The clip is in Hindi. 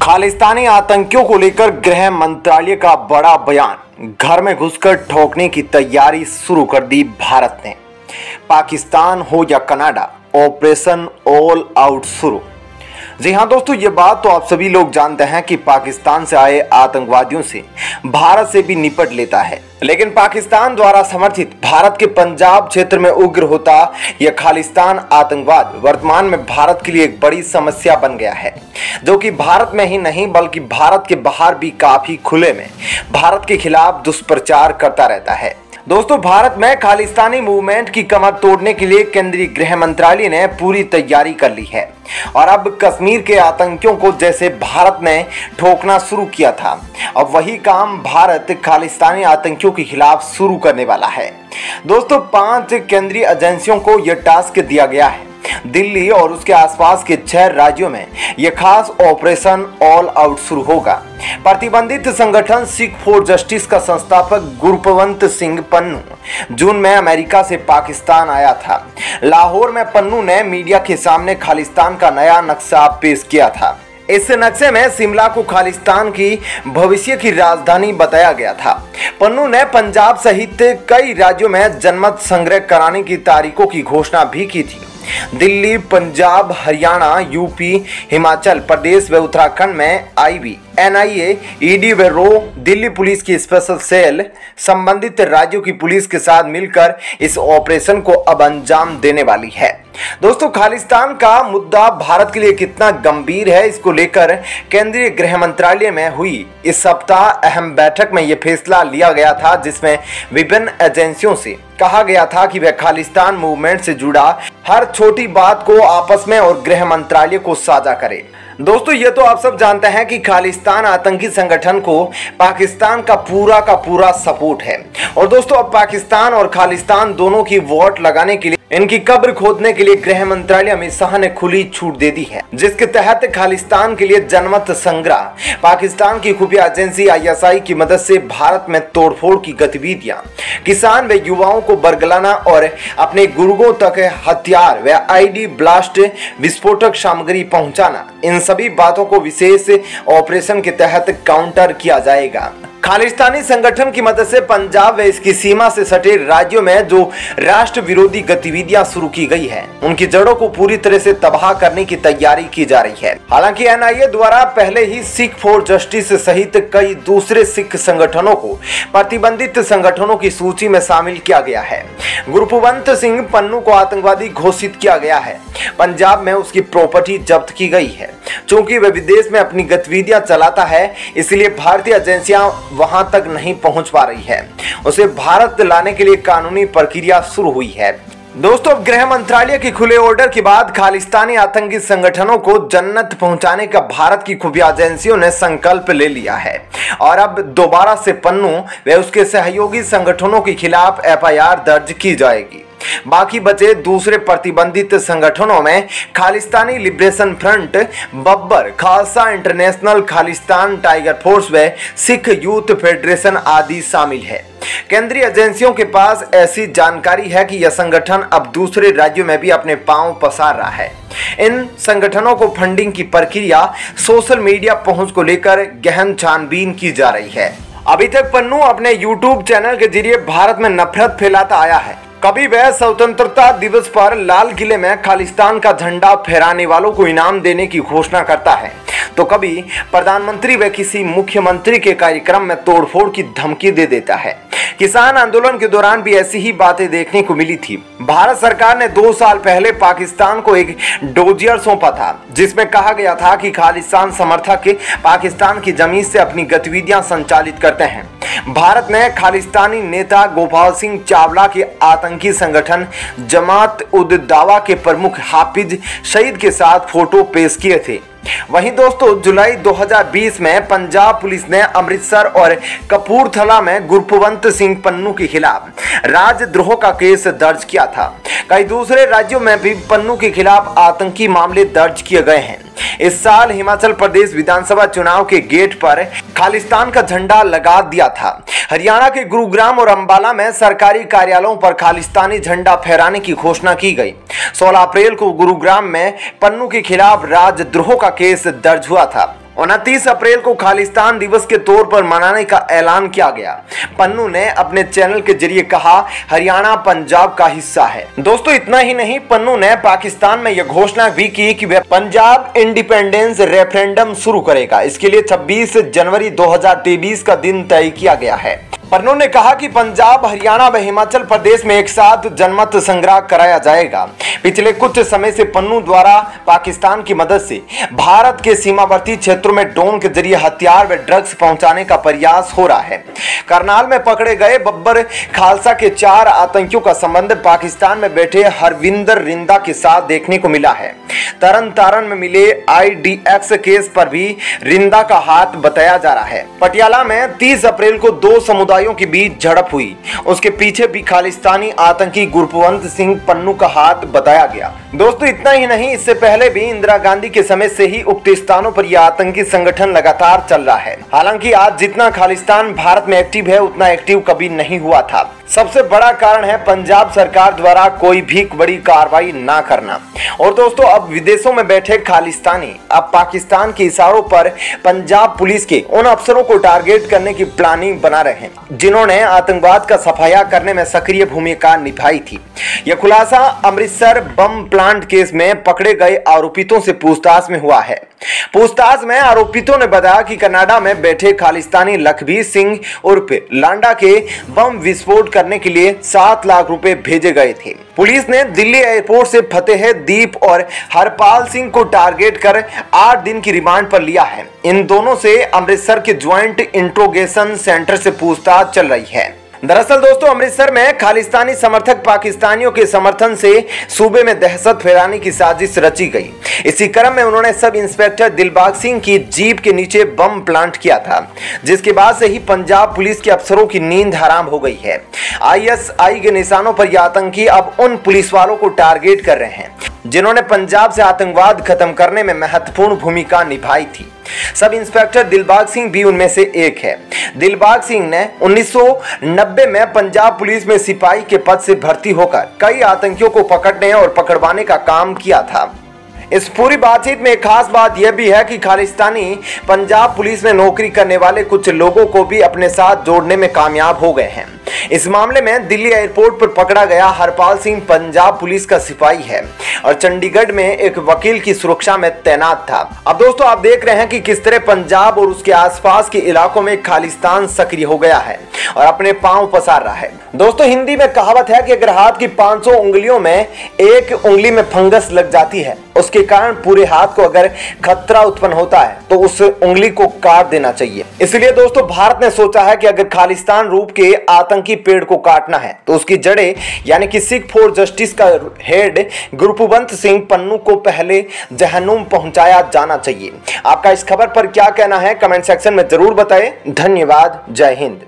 खालिस्तानी आतंकियों को लेकर गृह मंत्रालय का बड़ा बयान। घर में घुसकर ठोकने की तैयारी शुरू कर दी भारत ने। पाकिस्तान हो या कनाडा, ऑपरेशन ऑल आउट शुरू। जी हां दोस्तों, ये बात तो आप सभी लोग जानते हैं कि पाकिस्तान से आए आतंकवादियों से भारत से भी निपट लेता है, लेकिन पाकिस्तान द्वारा समर्थित भारत के पंजाब क्षेत्र में उग्र होता यह खालिस्तान आतंकवाद वर्तमान में भारत के लिए एक बड़ी समस्या बन गया है, जो कि भारत में ही नहीं बल्कि भारत के बाहर भी काफी खुले में भारत के खिलाफ दुष्प्रचार करता रहता है। दोस्तों, भारत में खालिस्तानी मूवमेंट की कमर तोड़ने के लिए केंद्रीय गृह मंत्रालय ने पूरी तैयारी कर ली है और अब कश्मीर के आतंकियों को जैसे भारत ने ठोकना शुरू किया था, अब वही काम भारत खालिस्तानी आतंकियों के खिलाफ शुरू करने वाला है। दोस्तों, 5 केंद्रीय एजेंसियों को यह टास्क दिया गया है। दिल्ली और उसके आसपास के 6 राज्यों में यह खास ऑपरेशन ऑल आउट शुरू होगा। प्रतिबंधित संगठन सिख फॉर जस्टिस का संस्थापक गुरपवंत सिंह पन्नू जून में अमेरिका से पाकिस्तान आया था। लाहौर में पन्नू ने मीडिया के सामने खालिस्तान का नया नक्शा पेश किया था। इस नक्शे में शिमला को खालिस्तान की भविष्य की राजधानी बताया गया था। पन्नू ने पंजाब सहित कई राज्यों में जनमत संग्रह कराने की तारीखों की घोषणा भी की थी। दिल्ली, पंजाब, हरियाणा, यूपी, हिमाचल प्रदेश व उत्तराखंड में आईबी, एनआईए, ईडी व रो, दिल्ली पुलिस की स्पेशल सेल संबंधित राज्यों की पुलिस के साथ मिलकर इस ऑपरेशन को अब अंजाम देने वाली है। दोस्तों, खालिस्तान का मुद्दा भारत के लिए कितना गंभीर है, इसको लेकर केंद्रीय गृह मंत्रालय में हुई इस सप्ताह अहम बैठक में यह फैसला लिया गया था, जिसमें विभिन्न एजेंसियों से कहा गया था कि वह खालिस्तान मूवमेंट से जुड़ा हर छोटी बात को आपस में और गृह मंत्रालय को साझा करे। दोस्तों, ये तो आप सब जानते हैं कि खालिस्तान आतंकी संगठन को पाकिस्तान का पूरा सपोर्ट है और दोस्तों, अब पाकिस्तान और खालिस्तान दोनों की वोट लगाने के लिए इनकी कब्र खोदने के लिए गृह मंत्रालय अमित शाह ने खुली छूट दे दी है, जिसके तहत खालिस्तान के लिए जनमत संग्रह पाकिस्तान की खुफिया एजेंसी आईएसआई की मदद से भारत में तोड़फोड़ की गतिविधियां, किसान व युवाओं को बरगलाना और अपने गुर्गों तक हथियार व आईडी ब्लास्ट विस्फोटक सामग्री पहुंचाना, इन सभी बातों को विशेष ऑपरेशन के तहत काउंटर किया जाएगा। खालिस्तानी संगठन की मदद से पंजाब व इसकी सीमा से सटे राज्यों में जो राष्ट्र विरोधी गतिविधियां शुरू की गई है, उनकी जड़ों को पूरी तरह से तबाह करने की तैयारी की जा रही है। हालांकि एनआईए द्वारा पहले ही सिख फॉर जस्टिस सहित कई दूसरे सिख संगठनों को प्रतिबंधित संगठनों की सूची में शामिल किया गया है। गुरपवंत सिंह पन्नू को आतंकवादी घोषित किया गया है। पंजाब में उसकी प्रॉपर्टी जब्त की गई है। चूंकि वह विदेश में अपनी गतिविधियां चलाता है, इसलिए भारतीय एजेंसियां वहां तक नहीं पहुंच पा रही है। उसे भारत लाने के लिए कानूनी प्रक्रिया शुरू हुई है। दोस्तों, गृह मंत्रालय के खुले ऑर्डर के बाद खालिस्तानी आतंकी संगठनों को जन्नत पहुंचाने का भारत की खुफिया एजेंसियों ने संकल्प ले लिया है और अब दोबारा से पन्नू व उसके सहयोगी संगठनों के खिलाफ एफआईआर दर्ज की जाएगी। बाकी बचे दूसरे प्रतिबंधित संगठनों में Khalistani liberation front, Babbar, Khalsa international, Khalistan tiger force व सिख यूथ फेडरेशन आदि शामिल है। केंद्रीय एजेंसियों के पास ऐसी जानकारी है कि यह संगठन अब दूसरे राज्यों में भी अपने पांव पसार रहा है। इन संगठनों को फंडिंग की प्रक्रिया, सोशल मीडिया पहुंच को लेकर गहन छानबीन की जा रही है। अभी तक पन्नू अपने यूट्यूब चैनल के जरिए भारत में नफरत फैलाता आया है। कभी वह स्वतंत्रता दिवस पर लाल किले में खालिस्तान का झंडा फहराने वालों को इनाम देने की घोषणा करता है, तो कभी प्रधानमंत्री व किसी मुख्यमंत्री के कार्यक्रम में तोड़फोड़ की धमकी दे देता है। किसान आंदोलन के दौरान भी ऐसी ही बातें देखने को मिली थी। भारत सरकार ने 2 साल पहले पाकिस्तान को एक डोजियर सौंपा था, जिसमें कहा गया था कि खालिस्तान समर्थक पाकिस्तान की जमीन से अपनी गतिविधियां संचालित करते हैं। भारत ने खालिस्तानी नेता गोपाल सिंह चावला के आतंकी संगठन जमात उद दावा के प्रमुख हाफिज सईद के साथ फोटो पेश किए थे। वहीं दोस्तों, जुलाई 2020 में पंजाब पुलिस ने अमृतसर और कपूरथला में गुरपवंत सिंह पन्नू के खिलाफ राजद्रोह का केस दर्ज किया था। कई दूसरे राज्यों में भी पन्नू के खिलाफ आतंकी मामले दर्ज किए गए हैं। इस साल हिमाचल प्रदेश विधानसभा चुनाव के गेट पर खालिस्तान का झंडा लगा दिया था। हरियाणा के गुरुग्राम और अंबाला में सरकारी कार्यालयों पर खालिस्तानी झंडा फहराने की घोषणा की गई। 16 अप्रैल को गुरुग्राम में पन्नू के खिलाफ राजद्रोह का केस दर्ज हुआ था। 29 अप्रैल को खालिस्तान दिवस के तौर पर मनाने का ऐलान किया गया। पन्नू ने अपने चैनल के जरिए कहा, हरियाणा पंजाब का हिस्सा है। दोस्तों इतना ही नहीं, पन्नू ने पाकिस्तान में यह घोषणा भी की कि वह पंजाब इंडिपेंडेंस रेफरेंडम शुरू करेगा। इसके लिए 26 जनवरी 2023 का दिन तय किया गया है। पन्नू ने कहा कि पंजाब, हरियाणा व हिमाचल प्रदेश में एक साथ जनमत संग्रह कराया जाएगा। पिछले कुछ समय से पन्नू द्वारा पाकिस्तान की मदद से भारत के सीमावर्ती क्षेत्रों में ड्रोन के जरिए हथियार व ड्रग्स पहुंचाने का प्रयास हो रहा है। करनाल में पकड़े गए बब्बर खालसा के 4 आतंकियों का संबंध पाकिस्तान में बैठे हरविंदर रिंदा के साथ देखने को मिला है। तरन तारण में मिले IDX केस पर भी रिंदा का हाथ बताया जा रहा है। पटियाला में 30 अप्रैल को 2 समुदायों के बीच झड़प हुई, उसके पीछे भी खालिस्तानी आतंकी गुरपवंत सिंह पन्नू का हाथ बताया गया। दोस्तों इतना ही नहीं, इससे पहले भी इंदिरा गांधी के समय से ही उक्त स्थानों पर यह आतंकी संगठन लगातार चल रहा है। हालांकि आज जितना खालिस्तान भारत में एक्टिव है, उतना एक्टिव कभी नहीं हुआ था। सबसे बड़ा कारण है पंजाब सरकार द्वारा कोई भी बड़ी कार्रवाई ना करना। और दोस्तों अब विदेशों में बैठे खालिस्तानी अब पाकिस्तान के इशारों पर पंजाब पुलिस के उन अफसरों को टारगेट करने की प्लानिंग बना रहे हैं जिन्होंने आतंकवाद का सफाया करने में सक्रिय भूमिका निभाई थी। यह खुलासा अमृतसर बम प्लांट केस में पकड़े गए आरोपितों से पूछताछ में हुआ है। पूछताछ में आरोपितों ने बताया कि कनाडा में बैठे खालिस्तानी लखबीर सिंह उर्फ लांडा के बम विस्फोट करने के लिए 7 लाख रुपए भेजे गए थे। पुलिस ने दिल्ली एयरपोर्ट से फतेह दीप और हरपाल सिंह को टारगेट कर 8 दिन की रिमांड पर लिया है। इन दोनों से अमृतसर के ज्वाइंट इंट्रोगेशन सेंटर से पूछताछ चल रही है। दरअसल दोस्तों अमृतसर में खालिस्तानी समर्थक पाकिस्तानियों के समर्थन से सूबे में दहशत फैलाने की साजिश रची गई। इसी क्रम में उन्होंने सब इंस्पेक्टर दिलबाग सिंह की जीप के नीचे बम प्लांट किया था, जिसके बाद से ही पंजाब पुलिस के अफसरों की नींद हराम हो गई है। ISI के निशानों पर यह आतंकी अब उन पुलिस वालों को टारगेट कर रहे हैं जिन्होंने पंजाब से आतंकवाद खत्म करने में महत्वपूर्ण भूमिका निभाई थी। सब इंस्पेक्टर दिलबाग सिंह भी उनमें से एक है। दिलबाग सिंह ने 1990 में पंजाब पुलिस में सिपाही के पद से भर्ती होकर कई आतंकियों को पकड़ने और पकड़वाने का काम किया था। इस पूरी बातचीत में एक खास बात यह भी है कि खालिस्तानी पंजाब पुलिस में नौकरी करने वाले कुछ लोगों को भी अपने साथ जोड़ने में कामयाब हो गए हैं। इस मामले में दिल्ली एयरपोर्ट पर पकड़ा गया हरपाल सिंह पंजाब पुलिस का सिपाही है और चंडीगढ़ में एक वकील की सुरक्षा में तैनात था। अब दोस्तों आप देख रहे हैं कि किस तरह पंजाब और उसके आसपास के इलाकों में खालिस्तान सक्रिय हो गया है और अपने पांव पसार रहा है। दोस्तों हिंदी में कहावत है कि अगर हाथ की 500 उंगलियों में एक उंगली में फंगस लग जाती है, उसके कारण पूरे हाथ को अगर खतरा उत्पन्न होता है तो उस उंगली को काट देना चाहिए। इसलिए दोस्तों भारत ने सोचा है कि अगर खालिस्तान रूप के आतंकी पेड़ को काटना है तो उसकी जड़ें यानी कि सिख फॉर जस्टिस का हेड गुरपवंत सिंह पन्नू को पहले जहन्नुम पहुंचाया जाना चाहिए। आपका इस खबर पर क्या कहना है कमेंट सेक्शन में जरूर बताएं। धन्यवाद। जय हिंद।